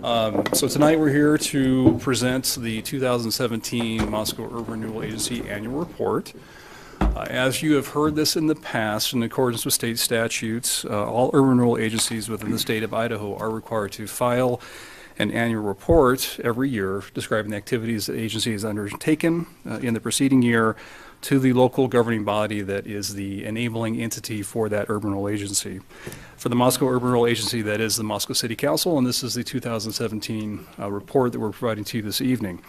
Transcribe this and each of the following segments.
So tonight we're here to present the 2017 Moscow Urban Renewal Agency Annual Report. As you have heard this in the past, in accordance with state statutes, all urban renewal agencies within the state of Idaho are required to file an annual report every year describing the activities the agency has undertaken in the preceding year to the local governing body that is the enabling entity for that urban renewal agency. For the Moscow Urban Renewal Agency, that is the Moscow City Council, and this is the 2017 report that we're providing to you this evening.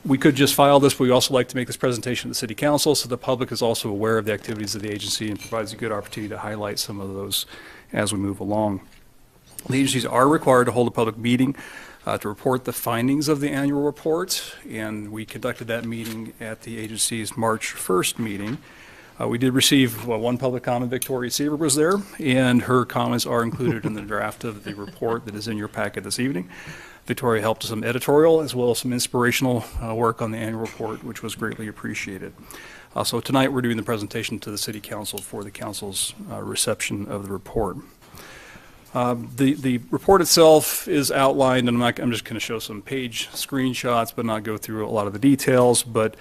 We could just file this, but we also like to make this presentation to the City Council so the public is also aware of the activities of the agency and provides a good opportunity to highlight some of those as we move along. The agencies are required to hold a public meeting to report the findings of the annual report, and we conducted that meeting at the agency's March 1st meeting. We did receive one public comment. Victoria Seaver was there, and her comments are included in the draft of the report that is in your packet this evening. Victoria helped some editorial as well as some inspirational work on the annual report, which was greatly appreciated. So tonight we're doing the presentation to the City Council for the Council's reception of the report. The report itself is outlined, and I'm just going to show some page screenshots but not go through a lot of the details, but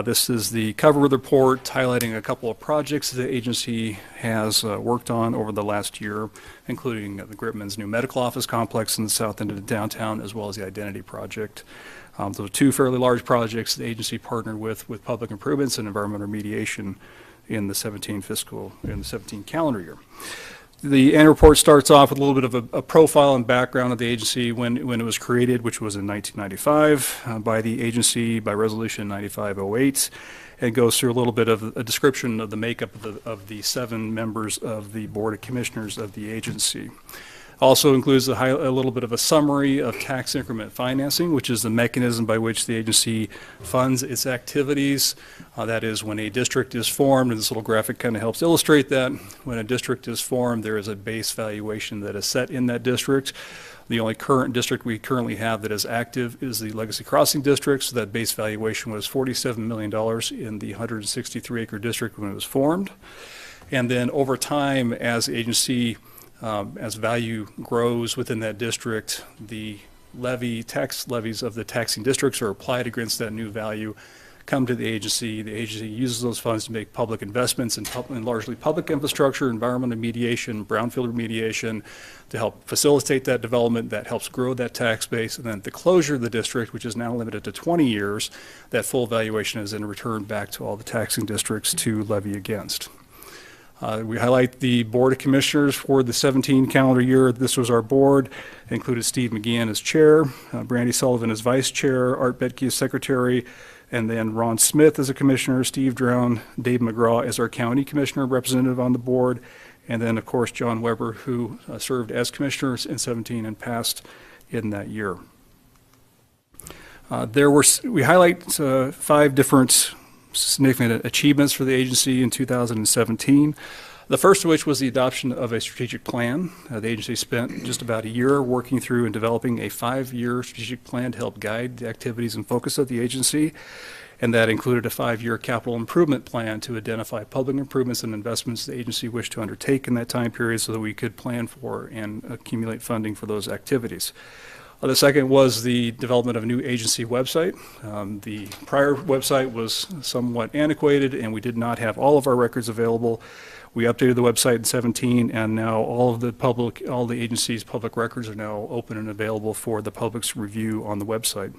this is the cover of the report highlighting a couple of projects the agency has worked on over the last year, including the Gripman's new medical office complex in the south end of the downtown, as well as the Identity Project. Those are two fairly large projects the agency partnered with public improvements and environmental remediation in the 17 calendar year. The annual report starts off with a little bit of a profile and background of the agency when it was created, which was in 1995 by the agency by Resolution 9508, and goes through a little bit of a description of the makeup of the 7 members of the Board of Commissioners of the agency. Also includes a little bit of a summary of tax increment financing, which is the mechanism by which the agency funds its activities. That is, when a district is formed, and this little graphic kind of helps illustrate that, when a district is formed, there is a base valuation that is set in that district. The only current district we currently have that is active is the Legacy Crossing District, so that base valuation was $47 million in the 163-acre district when it was formed. And then over time, as the agency as value grows within that district, the tax levies of the taxing districts are applied against that new value, come to the agency. The agency uses those funds to make public investments in largely public infrastructure, environmental remediation, brownfield remediation, to help facilitate that development that helps grow that tax base. And then at the closure of the district, which is now limited to 20 years, that full valuation is then returned back to all the taxing districts to levy against. We highlight the Board of Commissioners for the 17 calendar year. This was our board. It included Steve McGeehan as chair, Brandy Sullivan as vice chair, Art Betke as secretary, and then Ron Smith as a commissioner, Steve Drown, Dave McGraw as our county commissioner representative on the board, and then of course John Weber, who served as commissioner in 17 and passed in that year. We highlight 5 different significant achievements for the agency in 2017. The first of which was the adoption of a strategic plan. The agency spent just about a year working through and developing a 5-year strategic plan to help guide the activities and focus of the agency, and that included a 5-year capital improvement plan to identify public improvements and investments the agency wished to undertake in that time period so that we could plan for and accumulate funding for those activities. The second was the development of a new agency website. The prior website was somewhat antiquated and we did not have all of our records available. We updated the website in 17, and now all the agency's public records are now open and available for the public's review on the website.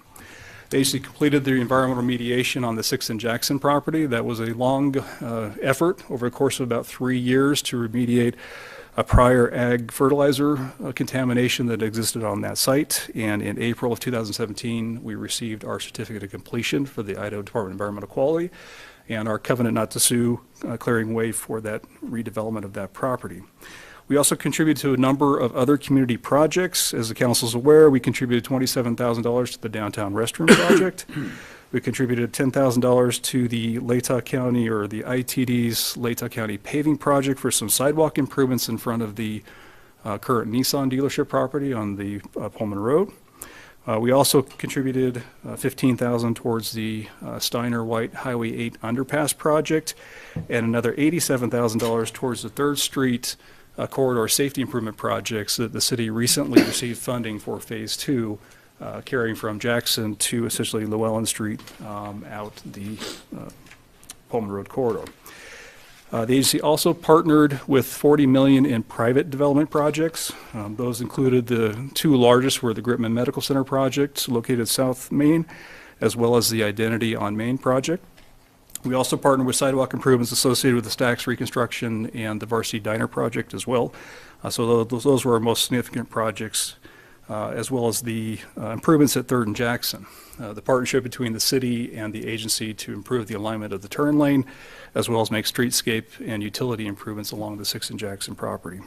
The agency completed the environmental remediation on the 6th and Jackson property. That was a long effort over the course of about 3 years to remediate a prior ag fertilizer contamination that existed on that site. And in April of 2017, we received our certificate of completion for the Idaho Department of Environmental Quality and our covenant not to sue, clearing way for that redevelopment of that property. We also contributed to a number of other community projects. As the council is aware, we contributed $27,000 to the downtown restroom project. We contributed $10,000 to the Latah County, or the ITD's Latah County paving project for some sidewalk improvements in front of the current Nissan dealership property on the Pullman Road. We also contributed $15,000 towards the Steiner White Highway 8 underpass project, and another $87,000 towards the 3rd Street corridor safety improvement projects that the city recently received funding for Phase 2, carrying from Jackson to essentially Llewellyn Street out the Pullman Road corridor. The agency also partnered with $40 million in private development projects. Those included the two largest were the Gritman Medical Center project located South Main, as well as the Identity on Main project. We also partnered with sidewalk improvements associated with the Stacks reconstruction and the Varsity Diner project as well. So those were our most significant projects, as well as the improvements at 3rd and Jackson. The partnership between the city and the agency to improve the alignment of the turn lane, as well as make streetscape and utility improvements along the 6th and Jackson property.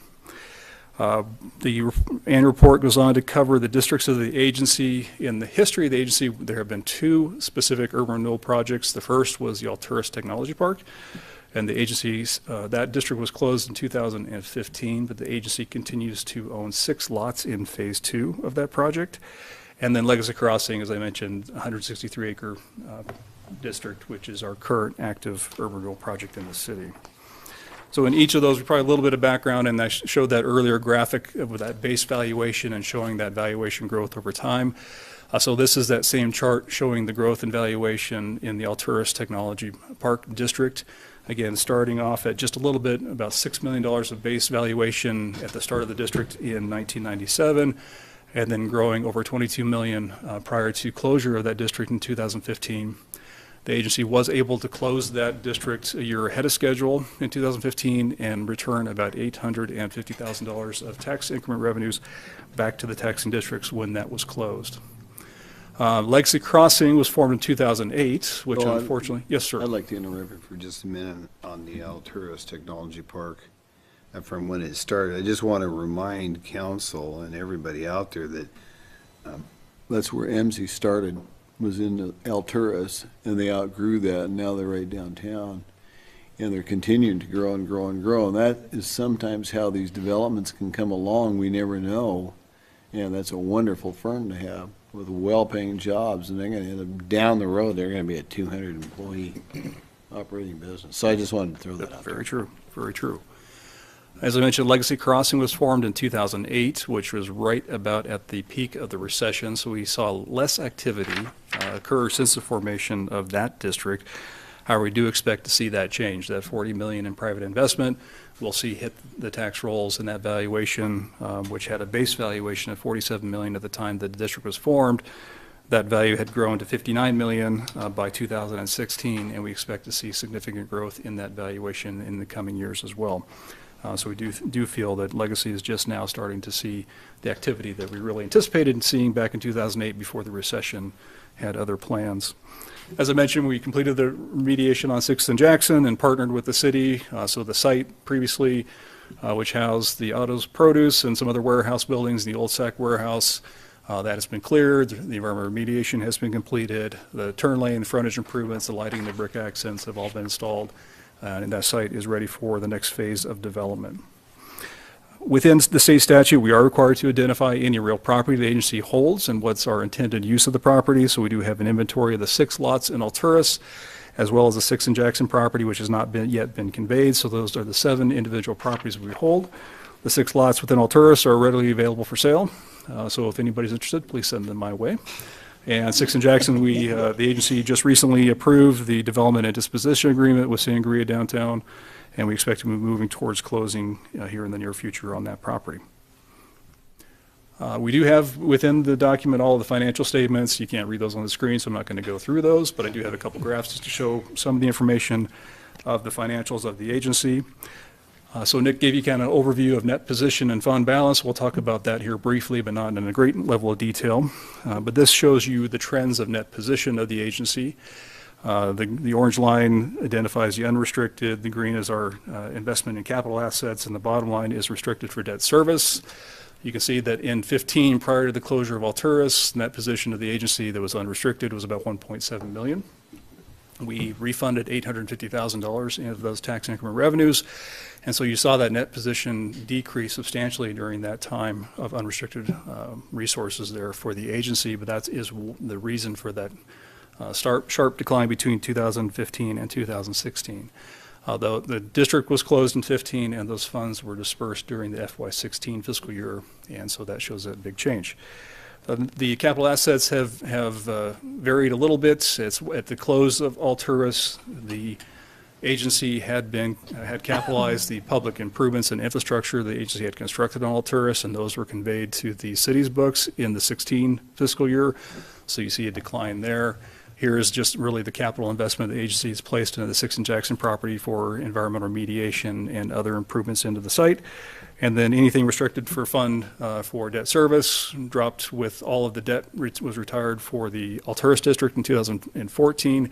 The annual report goes on to cover the districts of the agency. In the history of the agency, there have been two specific urban renewal projects. The first was the Alturas Technology Park, and the agency's, that district was closed in 2015, but the agency continues to own 6 lots in Phase 2 of that project. And then Legacy Crossing, as I mentioned, 163-acre district, which is our current active urban renewal project in the city. So in each of those, probably a little bit of background, and I showed that earlier graphic with that base valuation and showing that valuation growth over time. So this is that same chart showing the growth and valuation in the Alturas Technology Park District. Again, starting off at just a little bit, about $6 million of base valuation at the start of the district in 1997, and then growing over $22 million prior to closure of that district in 2015. The agency was able to close that district a year ahead of schedule in 2015 and return about $850,000 of tax increment revenues back to the taxing districts when that was closed. Legacy Crossing was formed in 2008, which unfortunately, yes, sir. I'd like to interrupt you for just a minute on the Alturas Technology Park. From when it started, I just want to remind council and everybody out there that that's where MZ started, was in the Alturas, and they outgrew that, and now they're right downtown, and they're continuing to grow and grow and grow. And that is sometimes how these developments can come along. We never know, and that's a wonderful firm to have with well-paying jobs, and they're going to end up down the road. They're going to be a 200-employee operating business. So I just wanted to throw that out. Very true. Very true. As I mentioned, Legacy Crossing was formed in 2008, which was right about at the peak of the recession, so we saw less activity occur since the formation of that district. However, we do expect to see that change. That $40 million in private investment we'll see hit the tax rolls, and that valuation, which had a base valuation of $47 million at the time the district was formed, that value had grown to $59 million by 2016, and we expect to see significant growth in that valuation in the coming years as well. So we do feel that Legacy is just now starting to see the activity that we really anticipated seeing back in 2008 before the recession had other plans. As I mentioned, we completed the remediation on 6th and Jackson and partnered with the city. So the site previously, which housed the Autos Produce and some other warehouse buildings, the old SAC warehouse, that has been cleared. The environmental remediation has been completed. The turn lane, frontage improvements, the lighting, the brick accents have all been installed. And that site is ready for the next phase of development. Within the state statute, we are required to identify any real property the agency holds and what's our intended use of the property. So we do have an inventory of the 6 lots in Alturas, as well as the 6 in Jackson property, which has not yet been conveyed. So those are the 7 individual properties we hold. The 6 lots within Alturas are readily available for sale. So if anybody's interested, please send them my way. And 6 in Jackson, the agency just recently approved the development and disposition agreement with Sangria downtown, and we expect to be moving towards closing here in the near future on that property. We do have within the document all of the financial statements. You can't read those on the screen, so I'm not going to go through those, but I do have a couple graphs just to show some of the information of the financials of the agency. So Nick gave you kind of an overview of net position and fund balance. We'll talk about that here briefly, but not in a great level of detail. But this shows you the trends of net position of the agency. The orange line identifies the unrestricted, the green is our investment in capital assets, and the bottom line is restricted for debt service. You can see that in 15, prior to the closure of Alturas, net position of the agency that was unrestricted was about $1.7 million. We refunded $850,000 of those tax increment revenues, and so you saw that net position decrease substantially during that time of unrestricted resources there for the agency, but that is the reason for that sharp decline between 2015 and 2016. Though the district was closed in 15, and those funds were dispersed during the FY16 fiscal year, and so that shows that big change. The capital assets have varied a little bit. It's at the close of Alturas, the agency had capitalized the public improvements and infrastructure the agency had constructed on Alturas, and those were conveyed to the city's books in the 16 fiscal year. So you see a decline there. Here is just really the capital investment the agency has placed into the 6 and Jackson property for environmental remediation and other improvements into the site. And then anything restricted for fund for debt service dropped with all of the debt was retired for the Alturas district in 2014.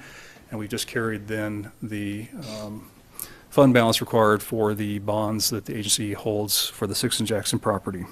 And we just carried then the fund balance required for the bonds that the agency holds for the 6 and Jackson property.